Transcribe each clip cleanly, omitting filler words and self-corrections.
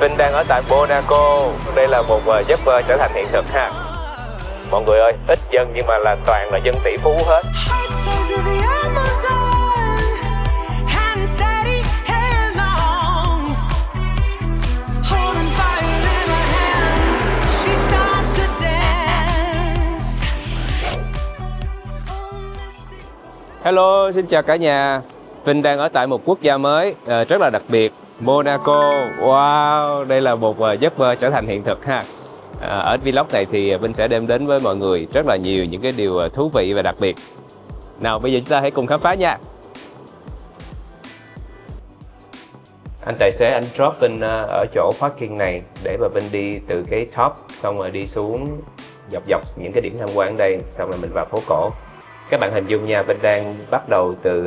Vinh đang ở tại Monaco. Đây là một giấc mơ trở thành hiện thực ha. Mọi người ơi, ít dân nhưng mà là toàn là dân tỷ phú hết. Hello, xin chào cả nhà. Vinh đang ở tại một quốc gia mới rất là đặc biệt, Monaco. Wow, đây là một giấc mơ trở thành hiện thực ha. Ở vlog này thì Vinh sẽ đem đến với mọi người rất là nhiều những cái điều thú vị và đặc biệt. Nào bây giờ chúng ta hãy cùng khám phá nha. Anh tài xế anh drop Vinh ở chỗ parking này để mà Vinh đi từ cái top xong rồi đi xuống dọc dọc những cái điểm tham quan ở đây, xong rồi mình vào phố cổ. Các bạn hình dung nha, Vinh đang bắt đầu từ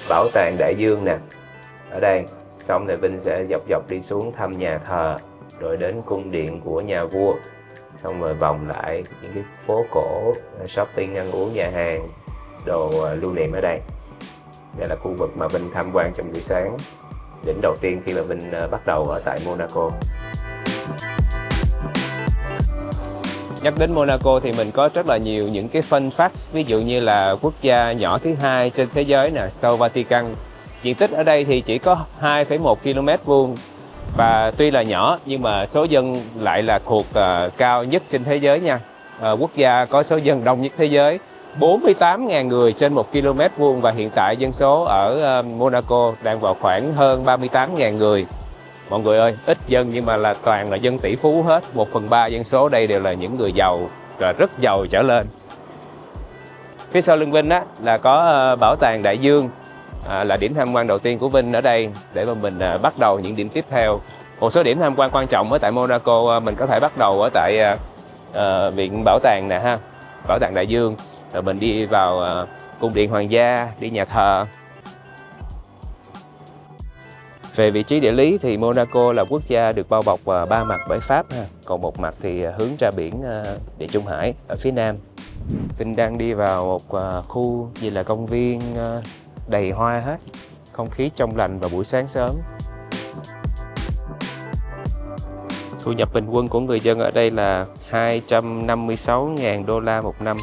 bảo tàng Đại Dương nè, ở đây, xong rồi Vinh sẽ dọc dọc đi xuống thăm nhà thờ, rồi đến cung điện của nhà vua, xong rồi vòng lại những cái phố cổ, shopping, ăn uống, nhà hàng, đồ lưu niệm ở đây. Đây là khu vực mà Vinh tham quan trong buổi sáng, đỉnh đầu tiên khi mà Vinh bắt đầu ở tại Monaco. Nhắc đến Monaco thì mình có rất là nhiều những cái fun facts, ví dụ như là quốc gia nhỏ thứ hai trên thế giới nè, sau Vatican. Diện tích ở đây thì chỉ có 2,1 km vuông và tuy là nhỏ nhưng mà số dân lại là thuộc cao nhất trên thế giới nha. Quốc gia có số dân đông nhất thế giới, 48.000 người trên 1 km vuông, và hiện tại dân số ở Monaco đang vào khoảng hơn 38.000 người. Mọi người ơi, ít dân nhưng mà là toàn là dân tỷ phú hết. 1/3 dân số đây đều là những người giàu và rất giàu trở lên. Phía sau lưng Vinh á là có bảo tàng Đại Dương, là điểm tham quan đầu tiên của Vinh ở đây để mà mình bắt đầu những điểm tiếp theo. Một số điểm tham quan quan trọng ở tại Monaco mình có thể bắt đầu ở tại viện bảo tàng nè ha, bảo tàng Đại Dương, rồi mình đi vào cung điện hoàng gia, đi nhà thờ. Về vị trí địa lý thì Monaco là quốc gia được bao bọc ba mặt bởi Pháp ha, còn một mặt thì hướng ra biển Địa Trung Hải ở phía nam. Vinh đang đi vào một khu như là công viên đầy hoa hết, không khí trong lành vào buổi sáng sớm. Thu nhập bình quân của người dân ở đây là 256.000 đô la một năm.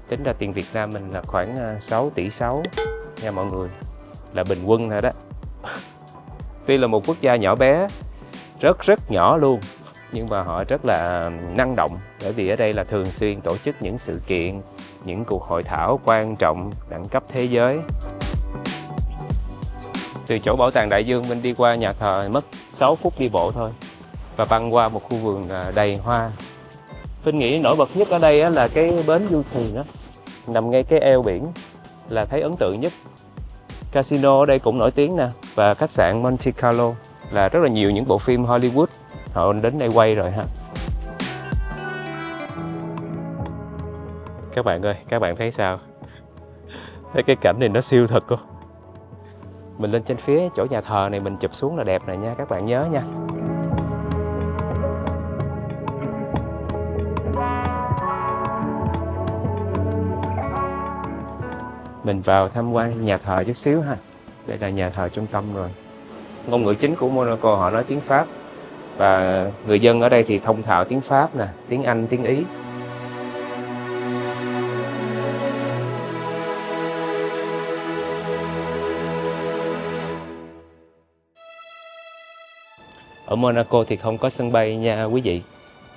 Tính ra tiền Việt Nam mình là khoảng 6,6 tỷ nha mọi người, là bình quân thôi đó. Tuy là một quốc gia nhỏ bé, rất nhỏ luôn, nhưng mà họ rất là năng động, bởi vì ở đây là thường xuyên tổ chức những sự kiện, những cuộc hội thảo quan trọng đẳng cấp thế giới. Từ chỗ bảo tàng Đại Dương mình đi qua nhà thờ mất 6 phút đi bộ thôi, và băng qua một khu vườn đầy hoa. Vinh nghĩ nổi bật nhất ở đây là cái bến du thuyền đó, nằm ngay cái eo biển, là thấy ấn tượng nhất. Casino ở đây cũng nổi tiếng nè, và khách sạn Monte Carlo, là rất là nhiều những bộ phim Hollywood họ đến đây quay rồi ha. Các bạn ơi, các bạn thấy sao? Thấy cái cảnh này nó siêu thật không? Mình lên trên phía chỗ nhà thờ này mình chụp xuống là đẹp này nha, các bạn nhớ nha. Mình vào tham quan nhà thờ chút xíu ha. Đây là nhà thờ trung tâm rồi. Ngôn ngữ chính của Monaco họ nói tiếng Pháp, và người dân ở đây thì thông thạo tiếng Pháp nè, tiếng Anh, tiếng Ý. Ở Monaco thì không có sân bay nha quý vị,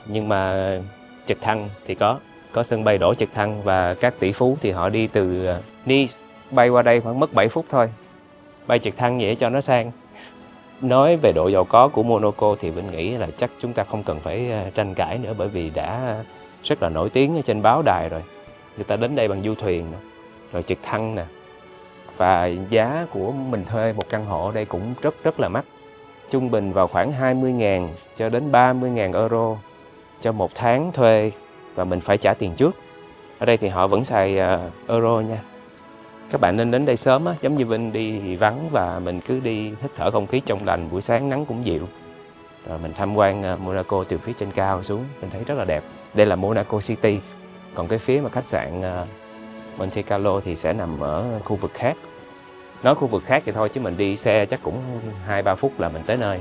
nhưng mà trực thăng thì có sân bay đổ trực thăng, và các tỷ phú thì họ đi từ Nice bay qua đây khoảng mất 7 phút thôi. Bay trực thăng vậy cho nó sang. Nói về độ giàu có của Monaco thì mình nghĩ là chắc chúng ta không cần phải tranh cãi nữa, bởi vì đã rất là nổi tiếng ở trên báo đài rồi. Người ta đến đây bằng du thuyền nữa, rồi trực thăng nè. Và giá của mình thuê một căn hộ ở đây cũng rất là mắc. Trung bình vào khoảng 20.000 cho đến 30.000 euro cho một tháng thuê, và mình phải trả tiền trước. Ở đây thì họ vẫn xài euro nha. Các bạn nên đến đây sớm á, giống như Vinh đi thì vắng, và mình cứ đi hít thở không khí trong lành, buổi sáng nắng cũng dịu. Rồi mình tham quan Monaco từ phía trên cao xuống, mình thấy rất là đẹp. Đây là Monaco City, còn cái phía mà khách sạn Monte Carlo thì sẽ nằm ở khu vực khác. Nói khu vực khác thì thôi chứ mình đi xe chắc cũng 2-3 phút là mình tới nơi.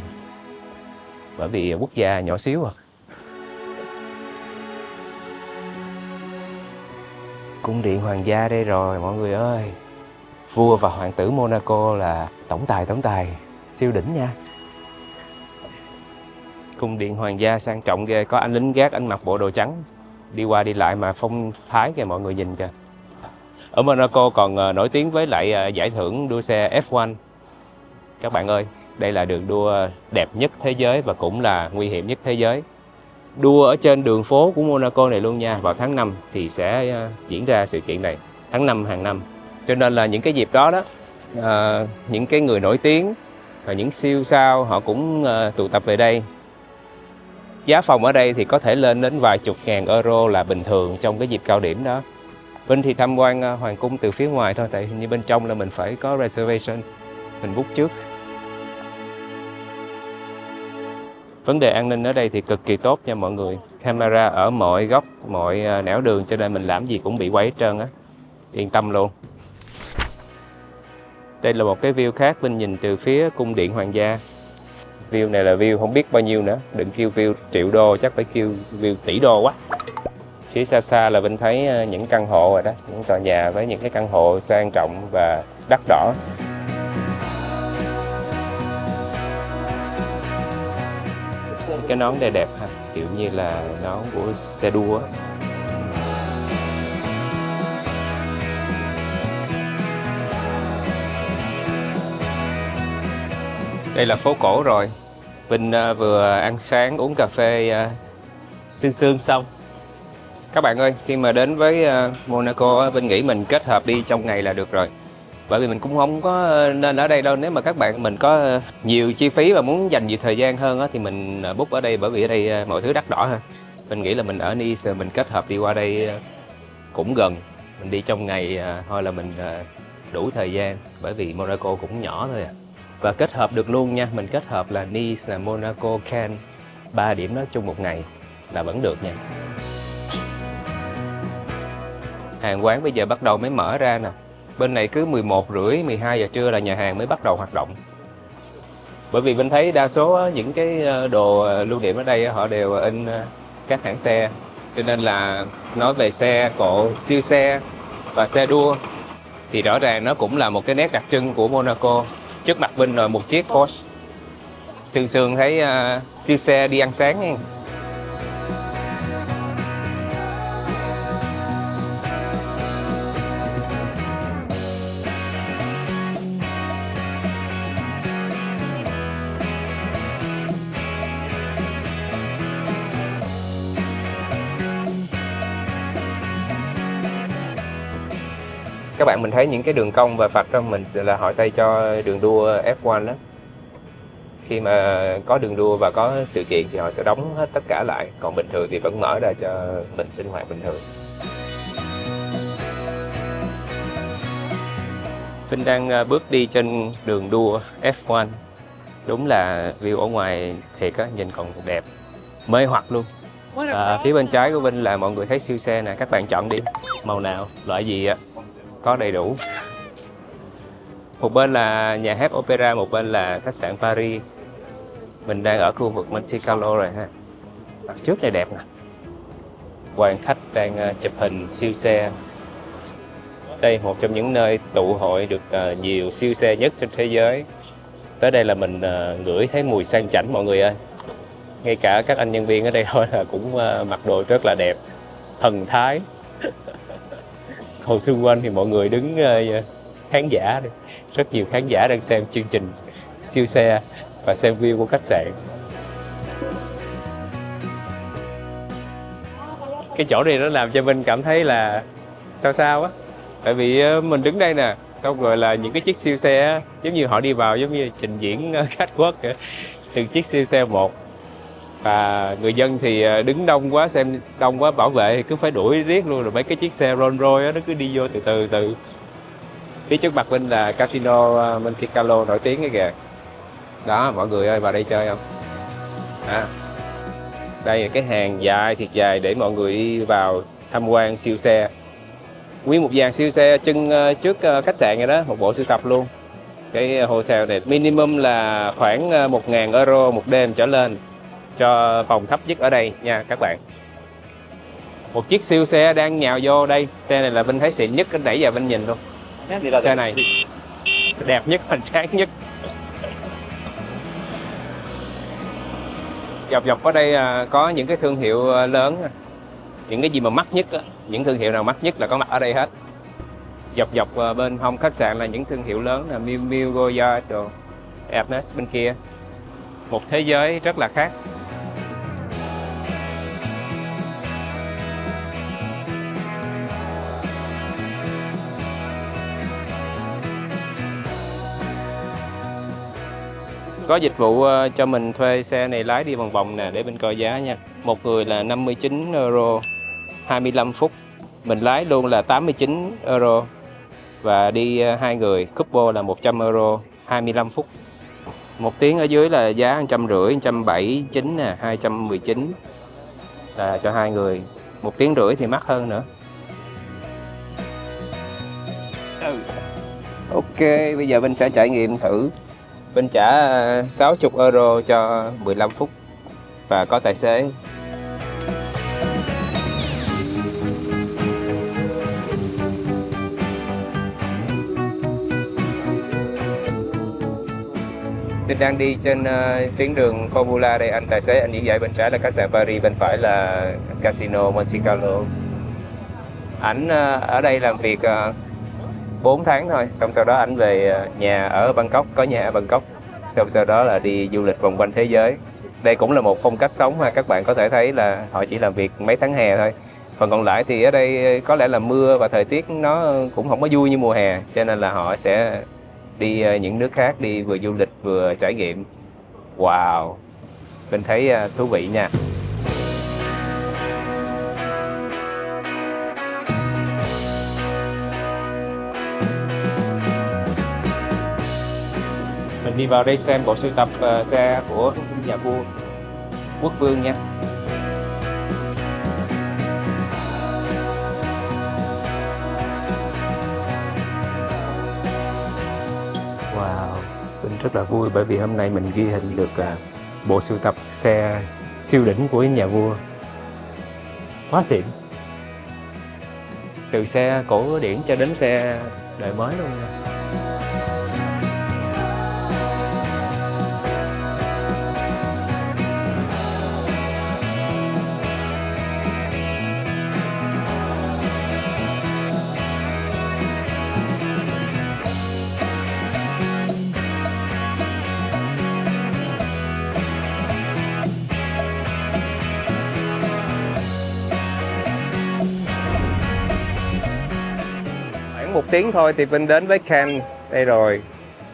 bởi vì quốc gia nhỏ xíu à. Cung điện hoàng gia đây rồi mọi người ơi. Vua và hoàng tử Monaco là tổng tài, siêu đỉnh nha. Cung điện hoàng gia sang trọng ghê, có anh lính gác, anh mặc bộ đồ trắng đi qua đi lại mà phong thái kìa, mọi người nhìn kìa. Ở Monaco còn nổi tiếng với lại giải thưởng đua xe F1. Các bạn ơi, đây là đường đua đẹp nhất thế giới và cũng là nguy hiểm nhất thế giới. Đua ở trên đường phố của Monaco này luôn nha. Vào tháng 5 thì sẽ diễn ra sự kiện này, tháng 5 hàng năm. Cho nên là những cái dịp đó đó, những cái người nổi tiếng và những siêu sao họ cũng tụ tập về đây. Giá phòng ở đây thì có thể lên đến vài chục ngàn euro là bình thường trong cái dịp cao điểm đó. Vinh thì tham quan hoàng cung từ phía ngoài thôi, tại như bên trong là mình phải có reservation, mình book trước. Vấn đề an ninh ở đây thì cực kỳ tốt nha mọi người. Camera ở mọi góc, mọi nẻo đường, cho nên mình làm gì cũng bị quay hết trơn á. Yên tâm luôn. Đây là một cái view khác, Vinh nhìn từ phía cung điện hoàng gia. View này là view không biết bao nhiêu nữa, đừng kêu view triệu đô, chắc phải kêu view tỷ đô quá. Phía xa xa là Vinh thấy những căn hộ rồi đó, những tòa nhà với những cái căn hộ sang trọng và đắt đỏ. Cái nón đây đẹp ha, kiểu như là nón của xe đua. Đây là phố cổ rồi. Vinh vừa ăn sáng uống cà phê sương xong. Các bạn ơi, khi mà đến với Monaco, Vinh nghĩ mình kết hợp đi trong ngày là được rồi. Bởi vì mình cũng không có nên ở đây đâu. Nếu mà các bạn mình có nhiều chi phí và muốn dành nhiều thời gian hơn thì mình book ở đây, bởi vì ở đây mọi thứ đắt đỏ ha. Mình nghĩ là mình ở Nice mình kết hợp đi qua đây cũng gần. Mình đi trong ngày thôi là mình đủ thời gian, bởi vì Monaco cũng nhỏ thôi à. Và kết hợp được luôn nha, mình kết hợp là Nice, là Monaco, Cannes, 3 điểm đó chung một ngày là vẫn được nha. Hàng quán bây giờ bắt đầu mới mở ra nè. Bên này cứ 11 rưỡi, 12 giờ trưa là nhà hàng mới bắt đầu hoạt động. Bởi vì mình thấy đa số những cái đồ lưu niệm ở đây họ đều in các hãng xe. Cho nên là nói về xe cộ, siêu xe và xe đua thì rõ ràng nó cũng là một cái nét đặc trưng của Monaco. Trước mặt Vinh là một chiếc Porsche. Sương thấy siêu xe đi ăn sáng nha. Các bạn mình thấy những cái đường cong và vạch trong mình là họ xây cho đường đua F1 đó. Khi mà có đường đua và có sự kiện thì họ sẽ đóng hết tất cả lại, còn bình thường thì vẫn mở ra cho mình sinh hoạt bình thường. Vinh đang bước đi trên đường đua F1. Đúng là view ở ngoài thiệt á, nhìn còn đẹp, mê hoặc luôn. Phía bên trái của Vinh là mọi người thấy siêu xe nè, các bạn chọn đi, màu nào, loại gì á, có đầy đủ. Một bên là nhà hát opera, một bên là khách sạn Paris. Mình đang ở khu vực Monte Carlo rồi ha. Mặt trước này đẹp nè. Đoàn khách đang chụp hình siêu xe. Đây một trong những nơi tụ hội được nhiều siêu xe nhất trên thế giới. Tới đây là mình ngửi thấy mùi sang chảnh mọi người ơi. Ngay cả các anh nhân viên ở đây thôi là cũng mặc đồ rất là đẹp, thần thái. Còn xung quanh thì mọi người đứng khán giả, rất nhiều khán giả đang xem chương trình siêu xe và xem view của khách sạn. Cái chỗ này nó làm cho mình cảm thấy là sao á. Tại vì mình đứng đây nè, xong rồi là những cái chiếc siêu xe giống như họ đi vào giống như trình diễn catwalk từng chiếc siêu xe một. Và người dân thì đứng đông quá, xem đông quá, bảo vệ thì cứ phải đuổi riết luôn, rồi mấy cái chiếc xe Rolls Royce nó cứ đi vô từ từ. Phía trước mặt bên là casino Monte Carlo nổi tiếng cái kìa. Đó, mọi người ơi, vào đây chơi không? Đây là cái hàng dài thiệt dài để mọi người đi vào tham quan siêu xe. Nguyên một dàn siêu xe chân trước khách sạn này đó, một bộ sưu tập luôn. Cái hotel này minimum là khoảng 1.000 euro một đêm trở lên. cho phòng thấp nhất ở đây nha các bạn. Một chiếc siêu xe đang nhào vô đây. Xe này là Vinh thấy xịn nhất, nãy giờ Vinh nhìn luôn. Xe này đẹp nhất, hoành tráng nhất. Dọc ở đây có những cái thương hiệu lớn, những cái gì mà mắc nhất, những thương hiệu nào mắc nhất là có mặt ở đây hết. Dọc bên hông khách sạn là những thương hiệu lớn là Miu Miu, Goya, đồ Hermes bên kia. Một thế giới rất là khác. Có dịch vụ cho mình thuê xe này lái đi vòng vòng nè, để bên coi giá nha. Một người là 59 euro, 25 phút. Mình lái luôn là 89 euro. Và đi hai người, couple là 100 euro, 25 phút. Một tiếng ở dưới là giá 150, 179 nè, 219 là cho hai người. Một tiếng rưỡi thì mắc hơn nữa. Ok, bây giờ Vinh sẽ trải nghiệm thử. Vinh trả 60 euro cho 15 phút và có tài xế. Vinh đang đi trên tuyến đường Formula đây, anh tài xế anh chỉ dạy bên trái là khách sạn Paris, bên phải là Casino Monte Carlo. Ảnh ở đây làm việc 4 tháng thôi, xong sau đó ảnh về nhà ở Bangkok, có nhà ở Bangkok, xong sau đó là đi du lịch vòng quanh thế giới. Đây cũng là một phong cách sống mà các bạn có thể thấy là họ chỉ làm việc mấy tháng hè thôi. Phần còn lại thì ở đây có lẽ là mưa và thời tiết nó cũng không có vui như mùa hè, cho nên là họ sẽ đi những nước khác, đi vừa du lịch vừa trải nghiệm. Wow, mình thấy thú vị nha. Mình đi vào đây xem bộ sưu tập xe của nhà vua quốc vương nha. Wow, mình rất là vui bởi vì hôm nay mình ghi hình được bộ sưu tập xe siêu đỉnh của nhà vua. Quá xịn. Từ xe cổ điển cho đến xe đời mới luôn nha. Một tiếng thôi thì Vinh đến với Cannes đây rồi.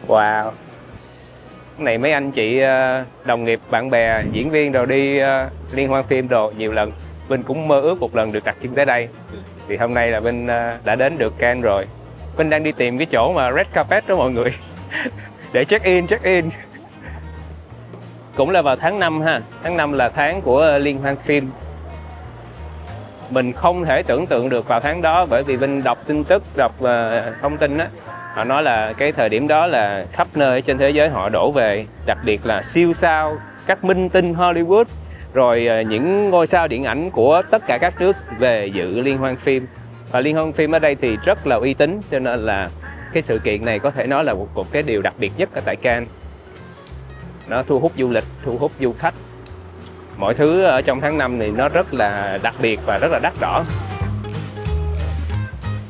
Wow, cái này mấy anh chị đồng nghiệp, bạn bè, diễn viên rồi đi liên hoan phim đồ nhiều lần. Vinh cũng mơ ước một lần được đặt chân tới đây. Thì hôm nay là Vinh đã đến được Cannes rồi. Vinh đang đi tìm cái chỗ mà red carpet đó mọi người để check in. Cũng là vào tháng 5 ha. Tháng 5 là tháng của liên hoan phim. Mình không thể tưởng tượng được vào tháng đó, bởi vì Vinh đọc tin tức, đọc thông tin á, họ nói là cái thời điểm đó là khắp nơi trên thế giới họ đổ về, đặc biệt là siêu sao, các minh tinh Hollywood, rồi những ngôi sao điện ảnh của tất cả các nước về dự liên hoan phim. Và liên hoan phim ở đây thì rất là uy tín, cho nên là cái sự kiện này có thể nói là một cái điều đặc biệt nhất ở tại Cannes. Nó thu hút du lịch, thu hút du khách. Mọi thứ ở trong tháng 5 này nó rất là đặc biệt và rất là đắt đỏ.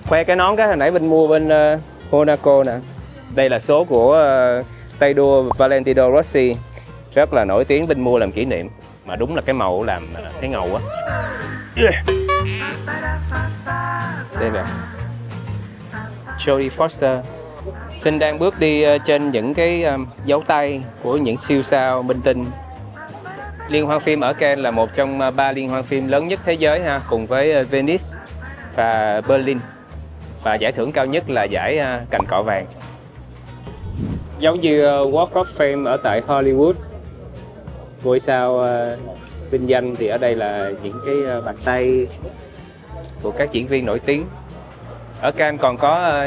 Khoe cái nón cái hồi nãy Vinh mua bên Monaco nè. Đây là số của tay đua Valentino Rossi, rất là nổi tiếng, Vinh mua làm kỷ niệm. Mà đúng là cái màu làm thấy ngầu quá. Đây nè, Jodie Foster. Vinh đang bước đi trên những cái dấu tay của những siêu sao minh tinh. Liên hoan phim ở Cannes là một trong 3 liên hoan phim lớn nhất thế giới ha, cùng với Venice và Berlin. Và giải thưởng cao nhất là giải cành cọ vàng. Giống như Walk of Fame ở tại Hollywood, ngôi sao vinh danh thì ở đây là những cái bàn tay của các diễn viên nổi tiếng. Ở Cannes còn có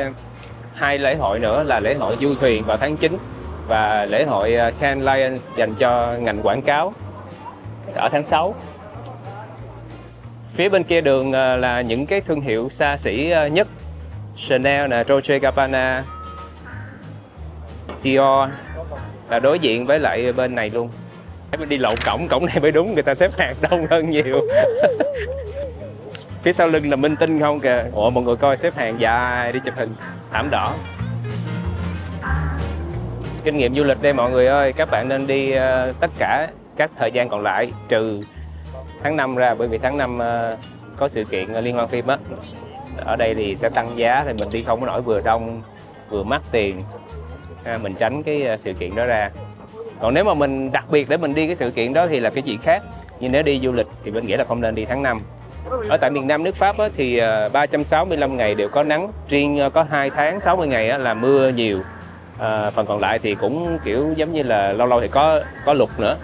2 lễ hội nữa là lễ hội du thuyền vào tháng 9 và lễ hội Cannes Lions dành cho ngành quảng cáo. ở tháng 6. Phía bên kia đường là những cái thương hiệu xa xỉ nhất. Chanel nè, Dolce Gabbana, Dior là đối diện với lại bên này luôn. Mình đi lộn cổng này mới đúng, người ta xếp hàng đông hơn nhiều. Phía sau lưng là minh tinh không kìa. Ủa mọi người coi xếp hàng dài đi chụp hình, thảm đỏ. Kinh nghiệm du lịch đây mọi người ơi, các bạn nên đi tất cả các thời gian còn lại trừ tháng 5 ra, bởi vì tháng 5 có sự kiện liên hoan phim á. Ở đây thì sẽ tăng giá thì mình đi không có nổi, vừa đông vừa mắc tiền. Mình tránh cái sự kiện đó ra. Còn nếu mà mình đặc biệt để mình đi cái sự kiện đó thì là cái chuyện khác. Nhưng nếu đi du lịch thì mình nghĩ là không nên đi tháng 5. Ở tại miền Nam nước Pháp á, thì 365 ngày đều có nắng, riêng có 2 tháng 60 ngày á, là mưa nhiều. Phần còn lại thì cũng kiểu giống như là lâu lâu thì có lụt nữa.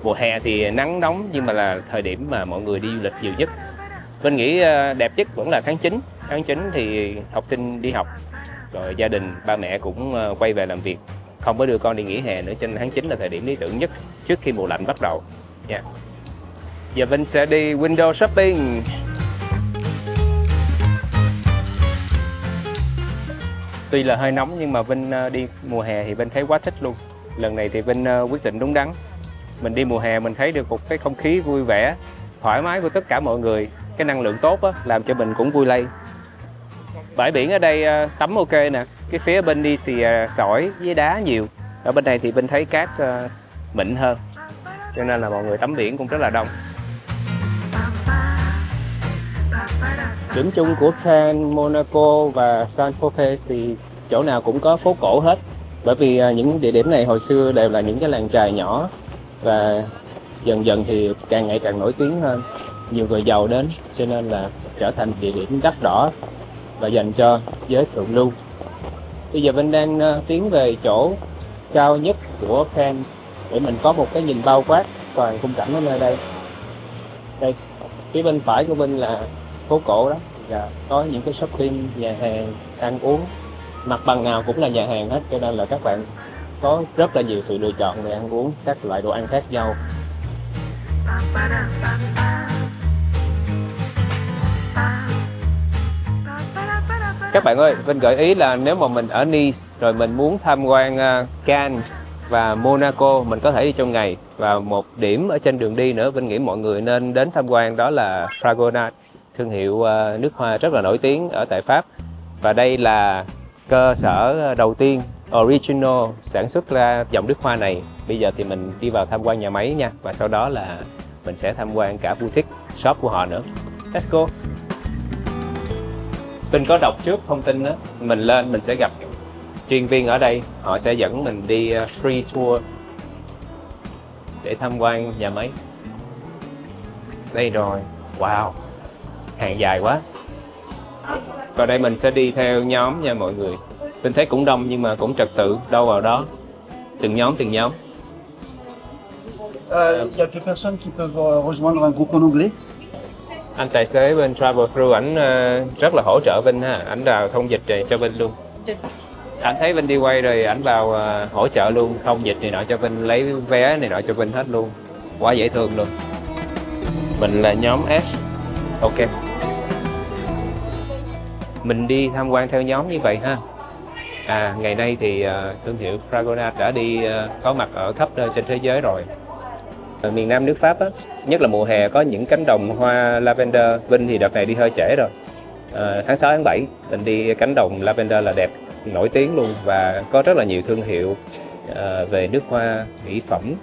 Mùa hè thì nắng nóng, nhưng mà là thời điểm mà mọi người đi du lịch nhiều nhất. Mình nghĩ đẹp nhất vẫn là tháng 9. Tháng 9 thì học sinh đi học, rồi gia đình, ba mẹ cũng quay về làm việc, không có đưa con đi nghỉ hè nữa, cho nên tháng 9 là thời điểm lý tưởng nhất trước khi mùa lạnh bắt đầu. Yeah. Giờ Vinh sẽ đi window shopping. Tuy là hơi nóng nhưng mà Vinh đi mùa hè thì Vinh thấy quá thích luôn. Lần này thì Vinh quyết định đúng đắn. Mình đi mùa hè mình thấy được một cái không khí vui vẻ, thoải mái của tất cả mọi người. Cái năng lượng tốt á, làm cho mình cũng vui lây. Bãi biển ở đây tắm ok nè. Cái phía bên đi xì sỏi với đá nhiều. Ở bên này thì Vinh thấy cát mịn hơn, cho nên là mọi người tắm biển cũng rất là đông. Điểm chung của Cannes, Monaco và Saint-Tropez thì chỗ nào cũng có phố cổ hết. Bởi vì những địa điểm này hồi xưa đều là những cái làng chài nhỏ, và dần dần thì càng ngày càng nổi tiếng hơn. Nhiều người giàu đến, cho nên là trở thành địa điểm đắt đỏ và dành cho giới thượng lưu. Bây giờ Vinh đang tiến về chỗ cao nhất của Cannes để mình có một cái nhìn bao quát toàn khung cảnh ở nơi đây. Đây, phía bên phải của Vinh là phố cổ đó, và có những cái shopping, nhà hàng, ăn uống. Mặt bằng nào cũng là nhà hàng hết, cho nên là các bạn có rất là nhiều sự lựa chọn về ăn uống, các loại đồ ăn khác nhau. Các bạn ơi, Vinh gợi ý là nếu mà mình ở Nice rồi mình muốn tham quan Cannes và Monaco, mình có thể đi trong ngày. Và một điểm ở trên đường đi nữa Vinh nghĩ mọi người nên đến tham quan, đó là Fragonard, thương hiệu nước hoa rất là nổi tiếng ở tại Pháp. Và đây là cơ sở đầu tiên original sản xuất ra dòng nước hoa này. Bây giờ thì mình đi vào tham quan nhà máy nha, và sau đó là mình sẽ tham quan cả boutique shop của họ nữa. Let's go. Vinh có đọc trước thông tin đó, mình lên mình sẽ gặp chuyên viên ở đây, họ sẽ dẫn mình đi free tour để tham quan nhà máy. Đây rồi, wow, hàng dài quá. Còn đây mình sẽ đi theo nhóm nha mọi người. Vinh thấy cũng đông nhưng mà cũng trật tự, đâu vào đó, từng nhóm. Il y a quelques personnes qui peuvent rejoindre un groupe en anglais. Anh tài xế bên Travel Through ảnh rất là hỗ trợ Vinh ha, ảnh vào thông dịch cho Vinh luôn. Anh thấy Vinh đi quay rồi ảnh vào hỗ trợ luôn, thông dịch này nọ cho Vinh, lấy vé này nọ cho Vinh hết luôn. Quá dễ thương luôn. Mình là nhóm S. Ok. Mình đi tham quan theo nhóm như vậy ha. Ngày nay thì thương hiệu Fragonard đã đi có mặt ở khắp nơi trên thế giới rồi. Ở miền Nam nước Pháp á, nhất là mùa hè có những cánh đồng hoa lavender. Vinh thì đợt này đi hơi trễ rồi. Tháng 6, tháng 7 mình đi cánh đồng lavender là đẹp, nổi tiếng luôn, và có rất là nhiều thương hiệu về nước hoa, mỹ phẩm.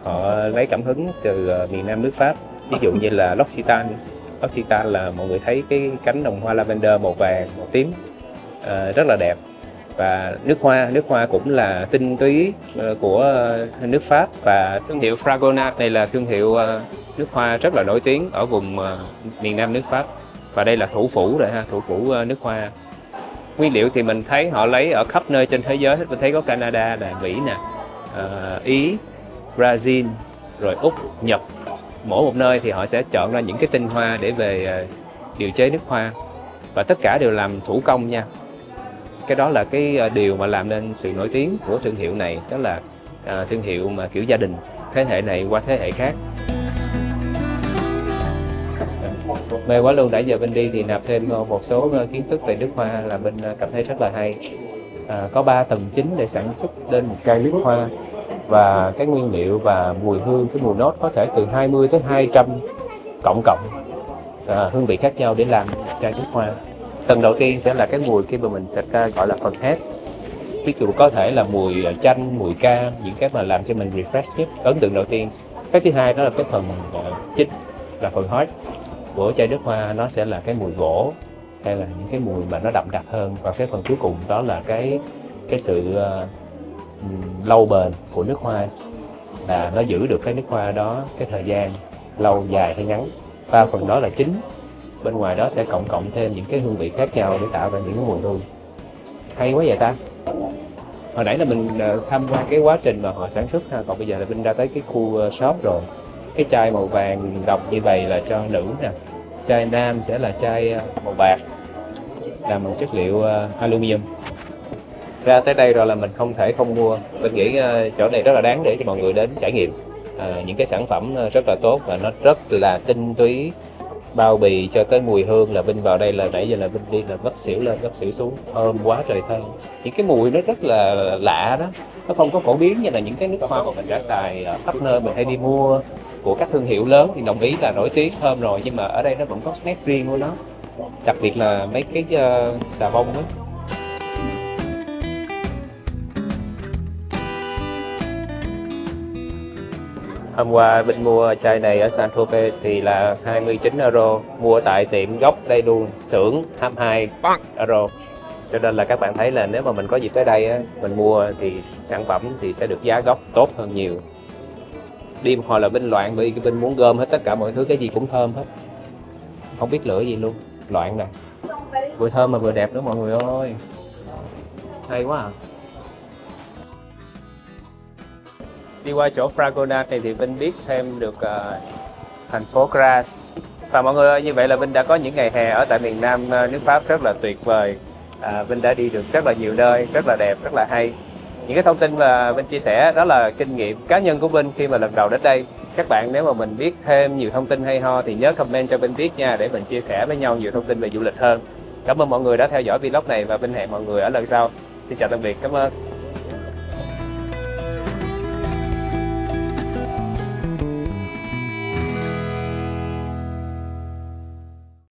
Họ lấy cảm hứng từ miền Nam nước Pháp. Ví dụ như là L'Occitane. L'Occitane là mọi người thấy cái cánh đồng hoa lavender màu vàng, màu tím, rất là đẹp. Và nước hoa cũng là tinh túy của nước Pháp. Và thương hiệu Fragonard này là thương hiệu nước hoa rất là nổi tiếng ở vùng miền Nam nước Pháp. Và đây là thủ phủ rồi ha, thủ phủ nước hoa. Nguyên liệu thì mình thấy họ lấy ở khắp nơi trên thế giới. Mình thấy có Canada, Mỹ nè, Ý, Brazil, rồi Úc, Nhật. Mỗi một nơi thì họ sẽ chọn ra những cái tinh hoa để về điều chế nước hoa. Và tất cả đều làm thủ công nha. Cái đó là cái điều mà làm nên sự nổi tiếng của thương hiệu này, đó là thương hiệu mà kiểu gia đình, thế hệ này qua thế hệ khác. Mê quá luôn, nãy giờ Vinh đi thì nạp thêm một số kiến thức về nước hoa là Vinh cảm thấy rất là hay. Có 3 tầng chính để sản xuất lên một chai nước hoa, và cái nguyên liệu và mùi hương, cái mùi nốt có thể từ 20 tới 200 cộng hương vị khác nhau để làm một chai nước hoa. Tầng đầu tiên sẽ là cái mùi khi mà mình sẽ gọi là phần head, ví dụ có thể là mùi chanh, mùi cam, những cái mà làm cho mình refresh nhất, ấn tượng đầu tiên. Cái thứ hai đó là cái phần chính là phần heart của chai nước hoa, nó sẽ là cái mùi gỗ hay là những cái mùi mà nó đậm đặc hơn, và cái phần cuối cùng đó là cái sự lâu bền của nước hoa, là nó giữ được cái nước hoa đó cái thời gian lâu dài hay ngắn. Ba phần đó là chính, bên ngoài đó sẽ cộng thêm những cái hương vị khác nhau để tạo ra những cái mùi hương hay quá vậy ta. Hồi nãy là mình tham quan cái quá trình mà họ sản xuất ha, còn bây giờ là mình ra tới cái khu shop rồi. Cái chai màu vàng độc như vậy là cho nữ nè, chai nam sẽ là chai màu bạc làm bằng chất liệu aluminium. Ra tới đây rồi là mình không thể không mua. Mình nghĩ chỗ này rất là đáng để cho mọi người đến trải nghiệm. Những cái sản phẩm rất là tốt và nó rất là tinh túy, bao bì cho tới mùi hương là Vinh vào đây là nãy giờ là Vinh đi là vất xỉu lên vất xỉu xuống, thơm quá trời thơm. Những cái mùi nó rất là lạ đó, nó không có phổ biến như là những cái nước hoa mà mình đã xài khắp nơi mình hay đi mua của các thương hiệu lớn, thì đồng ý là nổi tiếng thơm rồi, nhưng mà ở đây nó vẫn có nét riêng của nó, đặc biệt là mấy cái xà bông đó. Hôm qua Vinh mua chai này ở San Tropez thì là 29 euro, mua tại tiệm gốc đây luôn, xưởng 22 euro. Cho nên là các bạn thấy là nếu mà mình có dịp tới đây á, mình mua thì sản phẩm thì sẽ được giá gốc tốt hơn nhiều. Đi một hồi là Vinh loạn, bởi vì Vinh muốn gom hết tất cả mọi thứ, cái gì cũng thơm hết, không biết lựa gì luôn, loạn nè. Vừa thơm mà vừa đẹp nữa mọi người ơi, hay quá à. Đi qua chỗ Fragonard này thì Vinh biết thêm được thành phố Grasse. Và mọi người ơi, như vậy là Vinh đã có những ngày hè ở tại miền Nam nước Pháp rất là tuyệt vời. Vinh đã đi được rất là nhiều nơi, rất là đẹp, rất là hay. Những cái thông tin mà Vinh chia sẻ đó là kinh nghiệm cá nhân của Vinh khi mà lần đầu đến đây. Các bạn nếu mà mình biết thêm nhiều thông tin hay ho thì nhớ comment cho Vinh biết nha, để mình chia sẻ với nhau nhiều thông tin về du lịch hơn. Cảm ơn mọi người đã theo dõi vlog này và Vinh hẹn mọi người ở lần sau. Xin chào tạm biệt, cảm ơn.